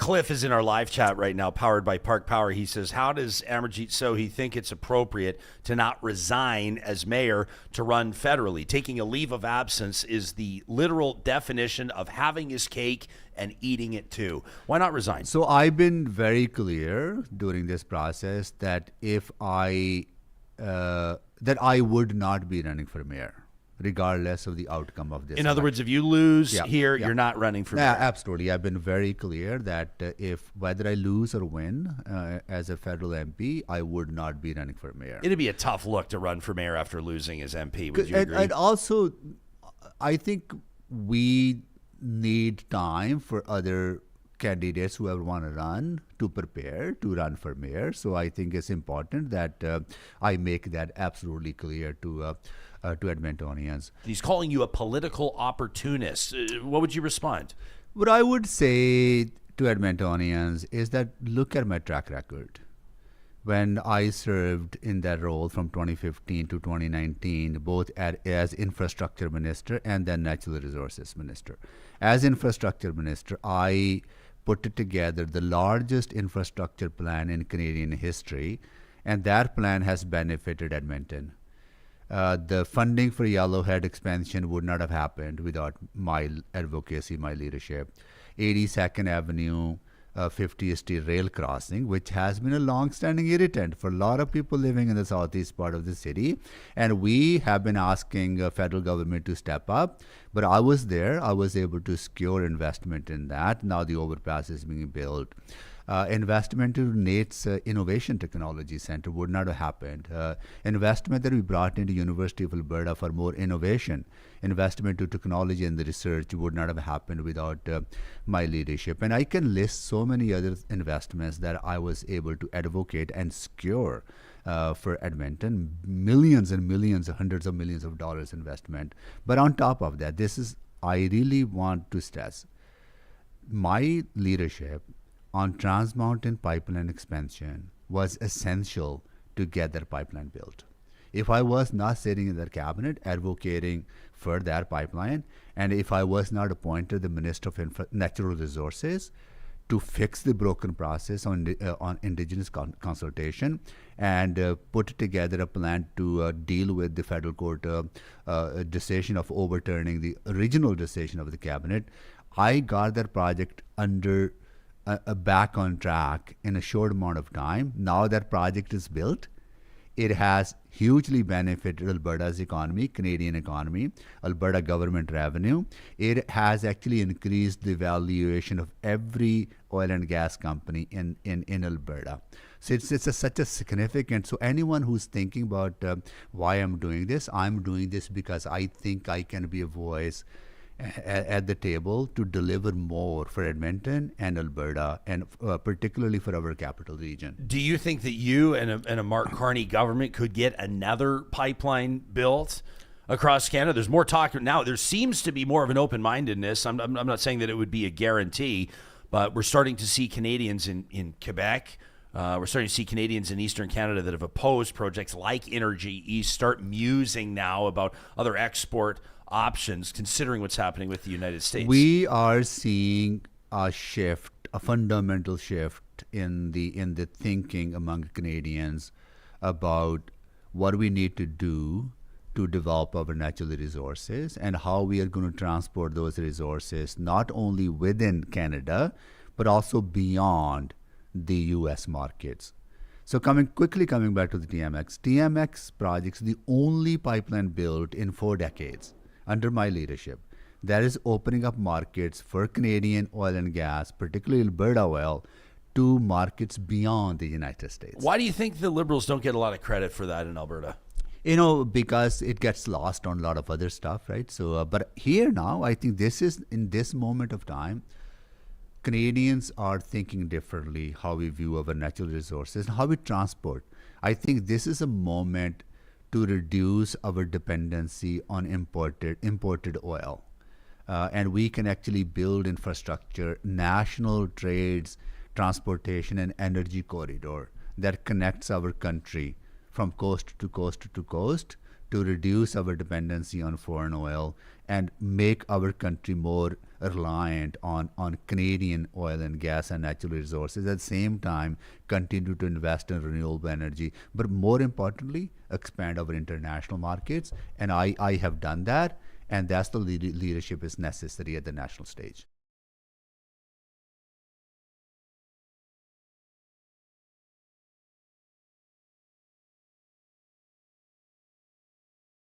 Cliff is in our live chat right now, powered by Park Power. He says, how does Amarjeet Sohi think it's appropriate to not resign as mayor to run federally? Taking a leave of absence is the literal definition of having his cake and eating it too. Why not resign? So I've been very clear during this process that that I would not be running for mayor, regardless of the outcome of this. In other words, if you lose here, you're not running for mayor. Yeah, absolutely. I've been very clear that whether I lose or win as a federal MP, I would not be running for mayor. It'd be a tough look to run for mayor after losing as MP. Would you agree? And also, I think we need time for other candidates who ever want to run to prepare to run for mayor. So I think it's important that I make that absolutely clear to Edmontonians. He's calling you a political opportunist. What would you respond? What I would say to Edmontonians is that look at my track record. When I served in that role from 2015 to 2019, both as infrastructure minister and then natural resources minister. As infrastructure minister, I put together the largest infrastructure plan in Canadian history, and that plan has benefited Edmonton. The funding for Yellowhead expansion would not have happened without my advocacy, my leadership. 82nd Avenue, 50th Street rail crossing, which has been a long-standing irritant for a lot of people living in the southeast part of the city. And we have been asking the federal government to step up. But I was there. I was able to secure investment in that. Now the overpass is being built. Investment into Nate's Innovation Technology Center would not have happened. Investment that we brought into University of Alberta for more innovation, investment to technology and the research would not have happened without my leadership. And I can list so many other investments that I was able to advocate and secure for Edmonton, millions and millions, hundreds of millions of dollars investment. But on top of that, I really want to stress, my leadership on Trans Mountain pipeline expansion was essential to get that pipeline built. If I was not sitting in that cabinet advocating for that pipeline, and if I was not appointed the Minister of Natural Resources to fix the broken process on Indigenous consultation and put together a plan to deal with the federal court decision of overturning the original decision of the cabinet, I got that project back on track in a short amount of time. Now that project is built, it has hugely benefited Alberta's economy, Canadian economy, Alberta government revenue. It has actually increased the valuation of every oil and gas company in Alberta. So it's such a significant, so anyone who's thinking about why I'm doing this because I think I can be a voice at the table to deliver more for Edmonton and Alberta, and particularly for our capital region. Do you think that you and a Mark Carney government could get another pipeline built across Canada? There's more talk now. There seems to be more of an open-mindedness. I'm not saying that it would be a guarantee, but we're starting to see Canadians in Quebec. We're starting to see Canadians in Eastern Canada that have opposed projects like Energy East start musing now about other export options, considering what's happening with the United States. We are seeing a shift, a fundamental shift in the thinking among Canadians about what we need to do to develop our natural resources and how we are going to transport those resources not only within Canada but also beyond the U.S. markets. So coming back to the TMX project is the only pipeline built in 4 decades under my leadership that is opening up markets for Canadian oil and gas, particularly Alberta oil, to markets beyond the United States. Why do you think the Liberals don't get a lot of credit for that in Alberta? Because it gets lost on a lot of other stuff, right? So, but here now, I think in this moment of time, Canadians are thinking differently how we view our natural resources and how we transport. I think this is a moment to reduce our dependency on imported oil. And we can actually build infrastructure, national trades, transportation, and energy corridor that connects our country from coast to coast to coast to reduce our dependency on foreign oil and make our country more reliant on Canadian oil and gas and natural resources. At the same time, continue to invest in renewable energy, but more importantly, expand our international markets. And I have done that, and that's the leadership is necessary at the national stage.